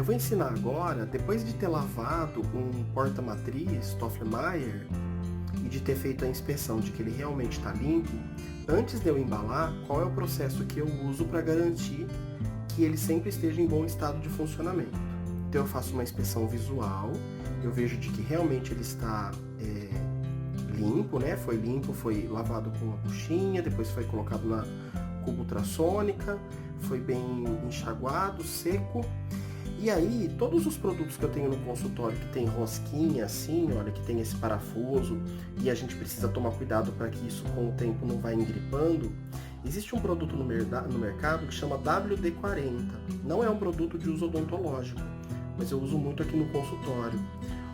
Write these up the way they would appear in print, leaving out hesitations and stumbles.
Eu vou ensinar agora, depois de ter lavado um porta-matriz Toffler-Maier e de ter feito a inspeção de que ele realmente está limpo, antes de eu embalar, qual é o processo que eu uso para garantir que ele sempre esteja em bom estado de funcionamento. Então eu faço uma inspeção visual, eu vejo de que realmente ele está limpo, né? Foi limpo, foi lavado com uma buchinha, depois foi colocado na cuba ultrassônica, foi bem enxaguado, seco. E aí, todos os produtos que eu tenho no consultório que tem rosquinha assim, olha, que tem esse parafuso, e a gente precisa tomar cuidado para que isso com o tempo não vá engripando, existe um produto no mercado que chama WD-40. Não é um produto de uso odontológico, mas eu uso muito aqui no consultório.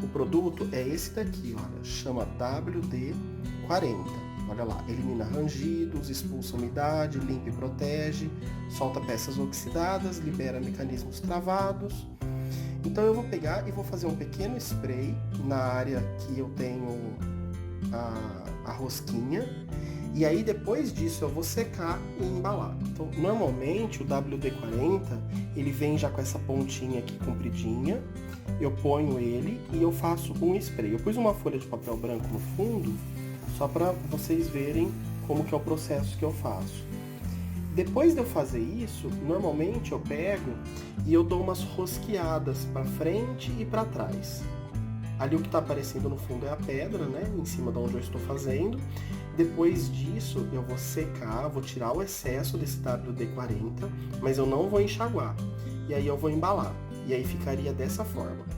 O produto é esse daqui, olha, chama WD-40. Olha lá, elimina rangidos, expulsa umidade, limpa e protege, solta peças oxidadas, libera mecanismos travados. Então eu vou pegar e vou fazer um pequeno spray na área que eu tenho a rosquinha. E aí depois disso eu vou secar e embalar. Então normalmente o WD-40 ele vem já com essa pontinha aqui compridinha. Eu ponho ele e eu faço um spray. Eu pus uma folha de papel branco no fundo, só para vocês verem como que é o processo que eu faço. Depois de eu fazer isso, normalmente eu pego e eu dou umas rosqueadas para frente e para trás. Ali o que está aparecendo no fundo é a pedra, né, em cima de onde eu estou fazendo. Depois disso eu vou secar, vou tirar o excesso desse WD-40, mas eu não vou enxaguar. E aí eu vou embalar. E aí ficaria dessa forma.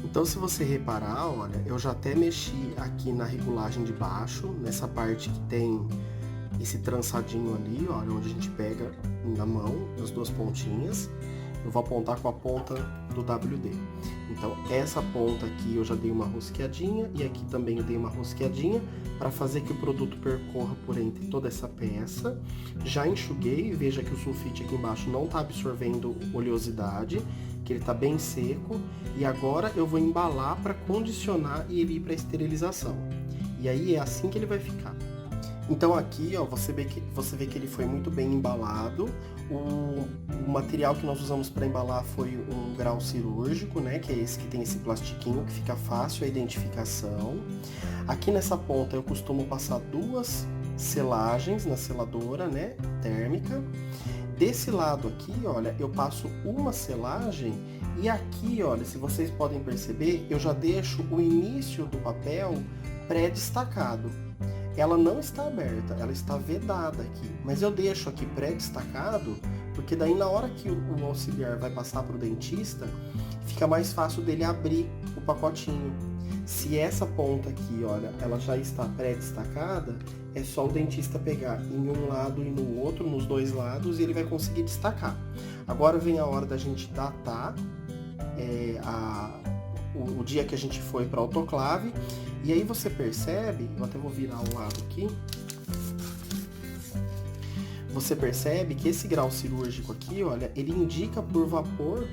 Então, se você reparar, olha, eu já até mexi aqui na regulagem de baixo, nessa parte que tem esse trançadinho ali, olha, onde a gente pega na mão, as duas pontinhas. Eu vou apontar com a ponta do WD. Então, essa ponta aqui eu já dei uma rosqueadinha e aqui também eu dei uma rosqueadinha para fazer que o produto percorra por entre toda essa peça. Já enxuguei, veja que o sulfite aqui embaixo não está absorvendo oleosidade, que ele está bem seco. E agora eu vou embalar para condicionar e ele ir para esterilização. E aí é assim que ele vai ficar. Então aqui, ó, você vê que ele foi muito bem embalado. O material que nós usamos para embalar foi um grau cirúrgico, né, que é esse que tem esse plastiquinho que fica fácil a identificação. Aqui nessa ponta eu costumo passar duas selagens na seladora, né, térmica. Desse lado aqui, olha, eu passo uma selagem e aqui, olha, se vocês podem perceber, eu já deixo o início do papel pré-destacado. Ela não está aberta, ela está vedada aqui, mas eu deixo aqui pré-destacado, porque daí na hora que o auxiliar vai passar para o dentista, fica mais fácil dele abrir o pacotinho. Se essa ponta aqui, olha, ela já está pré-destacada, é só o dentista pegar em um lado e no outro, nos dois lados, e ele vai conseguir destacar. Agora vem a hora da gente datar o dia que a gente foi para a autoclave, e aí você percebe, eu até vou virar o lado aqui, você percebe que esse grau cirúrgico aqui, olha, ele indica por vapor,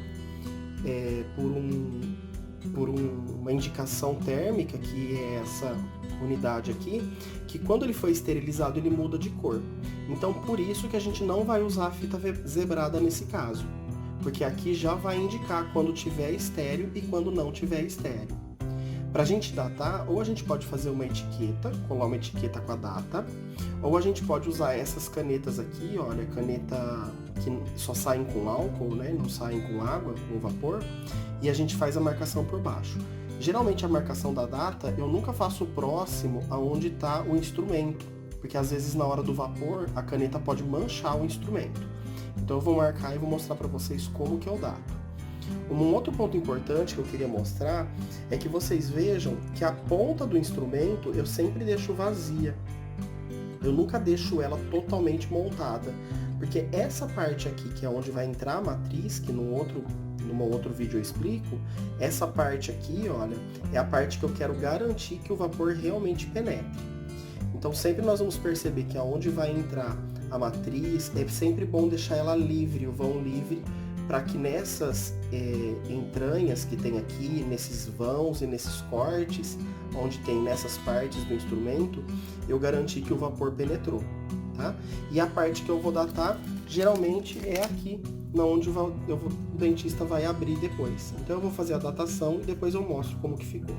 por uma indicação térmica, que é essa unidade aqui, que quando ele foi esterilizado ele muda de cor. Então por isso que a gente não vai usar a fita zebrada nesse caso, porque aqui já vai indicar quando tiver estéreo e quando não tiver estéreo. Para a gente datar, ou a gente pode fazer uma etiqueta, colar uma etiqueta com a data, ou a gente pode usar essas canetas aqui, olha, caneta que só saem com álcool, né, não saem com água, com vapor, e a gente faz a marcação por baixo. Geralmente a marcação da data eu nunca faço próximo aonde está o instrumento, porque às vezes na hora do vapor a caneta pode manchar o instrumento. Então eu vou marcar e vou mostrar para vocês como que eu dato. Um outro ponto importante que eu queria mostrar é que vocês vejam que a ponta do instrumento eu sempre deixo vazia. Eu nunca deixo ela totalmente montada, porque essa parte aqui, que é onde vai entrar a matriz, que num outro vídeo eu explico, essa parte aqui, olha, é a parte que eu quero garantir que o vapor realmente penetre. Então sempre nós vamos perceber que aonde vai entrar a matriz, é sempre bom deixar ela livre, o vão livre, para que nessas entranhas que tem aqui, nesses vãos e nesses cortes, onde tem nessas partes do instrumento, eu garantir que o vapor penetrou. tá? E a parte que eu vou datar, geralmente é aqui, onde o dentista vai abrir depois. Então eu vou fazer a datação e depois eu mostro como que ficou.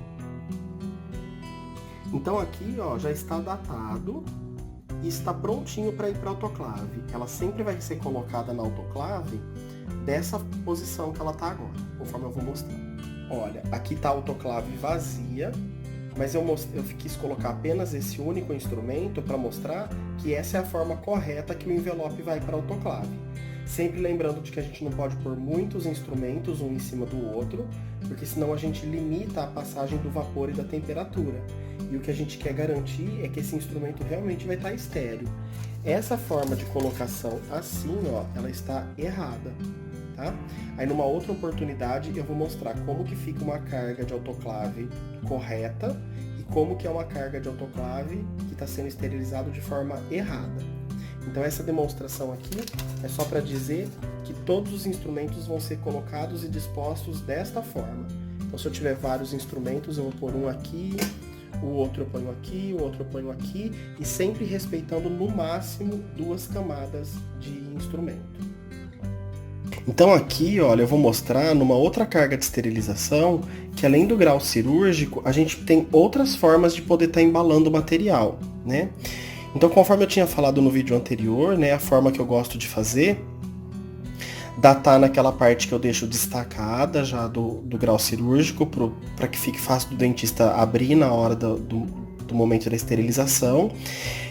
Então aqui, ó, já está datado e está prontinho para ir para a autoclave. Ela sempre vai ser colocada na autoclave dessa posição que ela está agora, conforme eu vou mostrar. Olha, aqui está a autoclave vazia, mas eu quis colocar apenas esse único instrumento para mostrar que essa é a forma correta que o envelope vai para a autoclave. Sempre lembrando de que a gente não pode pôr muitos instrumentos um em cima do outro, porque senão a gente limita a passagem do vapor e da temperatura. E o que a gente quer garantir é que esse instrumento realmente vai estar estéreo. Essa forma de colocação assim, ó, ela está errada, tá? Aí numa outra oportunidade eu vou mostrar como que fica uma carga de autoclave correta e como que é uma carga de autoclave que está sendo esterilizado de forma errada. Então essa demonstração aqui é só para dizer que todos os instrumentos vão ser colocados e dispostos desta forma. Então se eu tiver vários instrumentos, eu vou pôr um aqui, o outro eu ponho aqui, o outro eu ponho aqui, e sempre respeitando no máximo 2 camadas de instrumento. Então aqui, olha, eu vou mostrar numa outra carga de esterilização que além do grau cirúrgico, a gente tem outras formas de poder estar embalando o material, né? Então, conforme eu tinha falado no vídeo anterior, né, a forma que eu gosto de fazer, datar naquela parte que eu deixo destacada já do grau cirúrgico, para que fique fácil do dentista abrir na hora do momento da esterilização.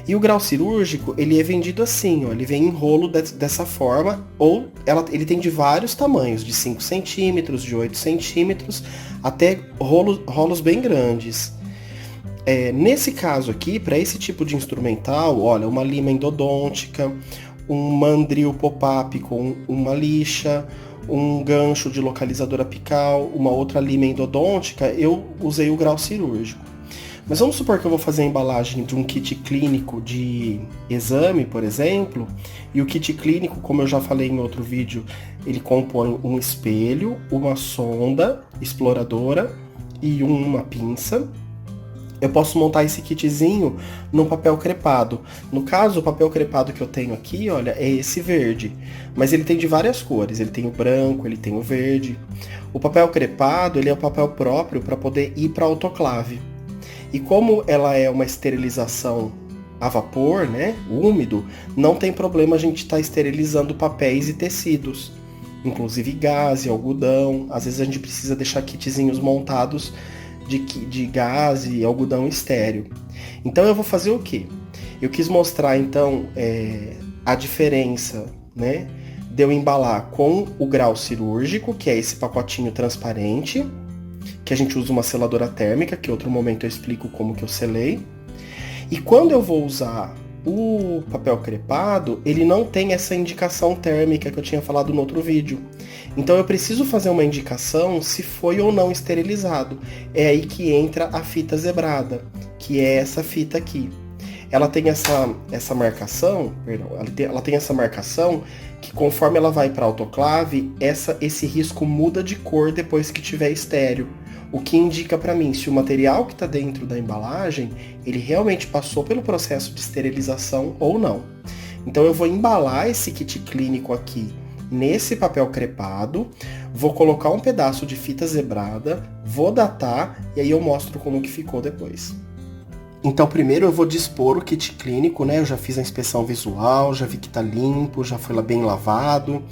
E o grau cirúrgico, ele é vendido assim, ó, ele vem em rolo dessa forma, ou ele tem de vários tamanhos, de 5 centímetros, de 8 centímetros, até rolos bem grandes. Nesse caso aqui, para esse tipo de instrumental, olha, uma lima endodôntica, um mandril pop-up com uma lixa, um gancho de localizador apical, uma outra lima endodôntica, eu usei o grau cirúrgico. Mas vamos supor que eu vou fazer a embalagem de um kit clínico de exame, por exemplo, e o kit clínico, como eu já falei em outro vídeo, ele compõe um espelho, uma sonda exploradora e uma pinça. Eu posso montar esse kitzinho num papel crepado. No caso, o papel crepado que eu tenho aqui, olha, é esse verde. Mas ele tem de várias cores. Ele tem o branco, ele tem o verde. O papel crepado, ele é o papel próprio para poder ir para a autoclave. E como ela é uma esterilização a vapor, né, úmido, não tem problema a gente estar esterilizando papéis e tecidos. Inclusive gaze, algodão. Às vezes a gente precisa deixar kitzinhos montados de gás e algodão estéreo. Então eu vou fazer o quê? Eu quis mostrar então a diferença, né, de eu embalar com o grau cirúrgico, que é esse pacotinho transparente, que a gente usa uma seladora térmica, que em outro momento eu explico como que eu selei. E quando eu vou usar o papel crepado, ele não tem essa indicação térmica que eu tinha falado no outro vídeo. Então eu preciso fazer uma indicação se foi ou não esterilizado. É aí que entra a fita zebrada, que é essa fita aqui. Ela tem essa marcação, ela tem essa marcação que conforme ela vai para a autoclave, esse risco muda de cor depois que tiver estéreo. O que indica para mim se o material que está dentro da embalagem, ele realmente passou pelo processo de esterilização ou não. Então eu vou embalar esse kit clínico aqui nesse papel crepado, vou colocar um pedaço de fita zebrada, vou datar e aí eu mostro como que ficou depois. Então primeiro eu vou dispor o kit clínico, né? Eu já fiz a inspeção visual, já vi que está limpo, já foi bem lavado.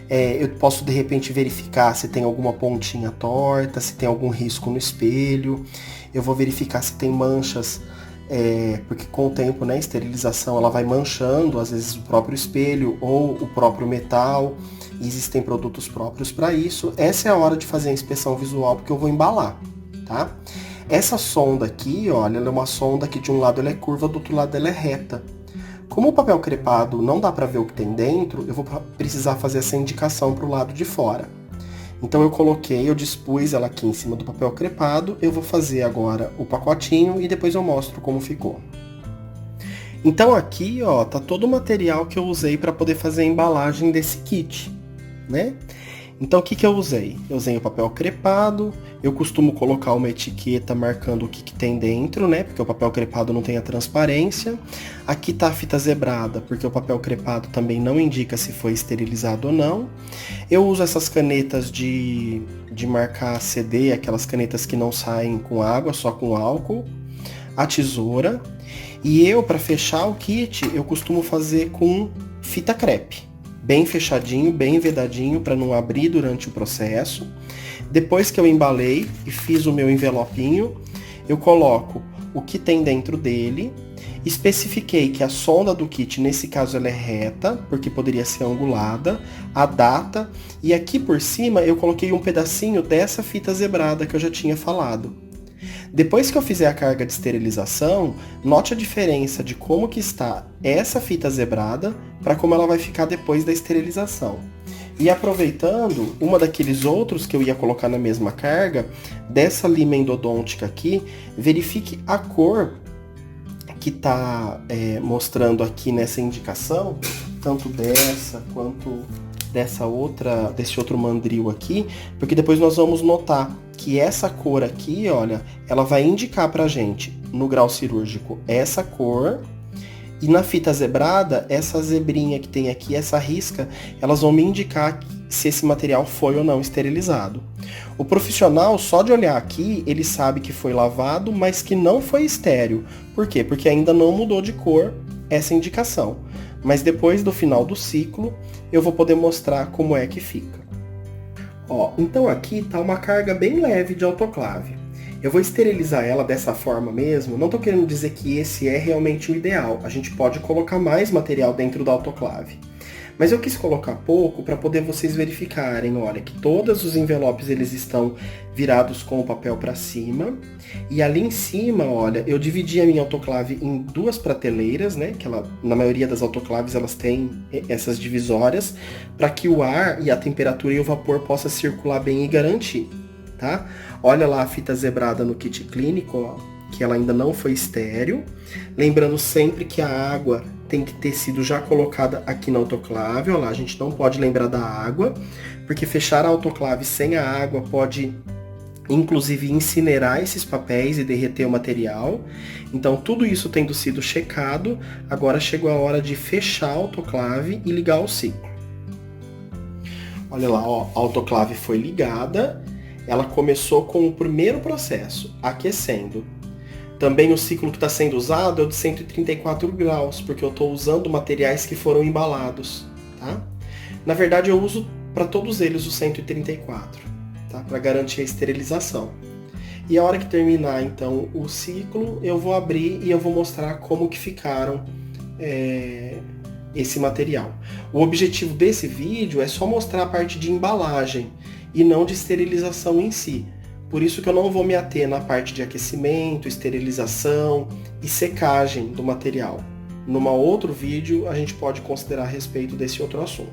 Eu posso de repente verificar se tem alguma pontinha torta, se tem algum risco no espelho. Eu vou verificar se tem manchas, porque com o tempo, né, a esterilização ela vai manchando, às vezes o próprio espelho ou o próprio metal. E existem produtos próprios para isso. Essa é a hora de fazer a inspeção visual, porque eu vou embalar, tá? Essa sonda aqui, olha, ela é uma sonda que de um lado ela é curva, do outro lado ela é reta. Como o papel crepado não dá para ver o que tem dentro, eu vou precisar fazer essa indicação para o lado de fora. Então eu dispus ela aqui em cima do papel crepado, eu vou fazer agora o pacotinho e depois eu mostro como ficou. Então aqui, ó, tá todo o material que eu usei para poder fazer a embalagem desse kit, né? Então o que eu usei? Eu usei o papel crepado, eu costumo colocar uma etiqueta marcando o que tem dentro, né? Porque o papel crepado não tem a transparência. Aqui tá a fita zebrada, porque o papel crepado também não indica se foi esterilizado ou não. Eu uso essas canetas de marcar CD, aquelas canetas que não saem com água, só com álcool. A tesoura. E eu, para fechar o kit, eu costumo fazer com fita crepe. Bem fechadinho, bem vedadinho, para não abrir durante o processo. Depois que eu embalei e fiz o meu envelopinho, eu coloco o que tem dentro dele. Especifiquei que a sonda do kit, nesse caso, ela é reta, porque poderia ser angulada, a data, e aqui por cima eu coloquei um pedacinho dessa fita zebrada que eu já tinha falado. Depois que eu fizer a carga de esterilização, note a diferença de como que está essa fita zebrada para como ela vai ficar depois da esterilização. E aproveitando, uma daqueles outros que eu ia colocar na mesma carga, dessa lima endodôntica aqui, verifique a cor que está mostrando aqui nessa indicação, tanto dessa quanto desse outro mandril aqui, porque depois nós vamos notar que essa cor aqui, olha, ela vai indicar pra gente, no grau cirúrgico, essa cor, e na fita zebrada, essa zebrinha que tem aqui, essa risca, elas vão me indicar se esse material foi ou não esterilizado. O profissional, só de olhar aqui, ele sabe que foi lavado, mas que não foi estéril. Por quê? Porque ainda não mudou de cor essa indicação. Mas depois do final do ciclo, eu vou poder mostrar como é que fica. Ó, então aqui está uma carga bem leve de autoclave. Eu vou esterilizar ela dessa forma mesmo, não estou querendo dizer que esse é realmente o ideal. A gente pode colocar mais material dentro da autoclave. Mas eu quis colocar pouco para poder vocês verificarem, olha, que todos os envelopes eles estão virados com o papel para cima. E ali em cima, olha, eu dividi a minha autoclave em duas prateleiras, né? Que na maioria das autoclaves elas têm essas divisórias, para que o ar e a temperatura e o vapor possa circular bem e garantir, tá? Olha lá a fita zebrada no kit clínico, ó, que ela ainda não foi estéril. Lembrando sempre que a água tem que ter sido já colocada aqui na autoclave. Olha lá, a gente não pode lembrar da água, porque fechar a autoclave sem a água pode, inclusive, incinerar esses papéis e derreter o material. Então, tudo isso tendo sido checado, agora chegou a hora de fechar a autoclave e ligar o ciclo. Olha lá, ó, a autoclave foi ligada. Ela começou com o primeiro processo, aquecendo. Também o ciclo que está sendo usado é o de 134 graus, porque eu estou usando materiais que foram embalados, tá? Na verdade, eu uso para todos eles o 134, tá? Para garantir a esterilização. E a hora que terminar, então, o ciclo, eu vou abrir e eu vou mostrar como que ficaram esse material. O objetivo desse vídeo é só mostrar a parte de embalagem e não de esterilização em si. Por isso que eu não vou me ater na parte de aquecimento, esterilização e secagem do material. Numa outro vídeo, a gente pode considerar a respeito desse outro assunto.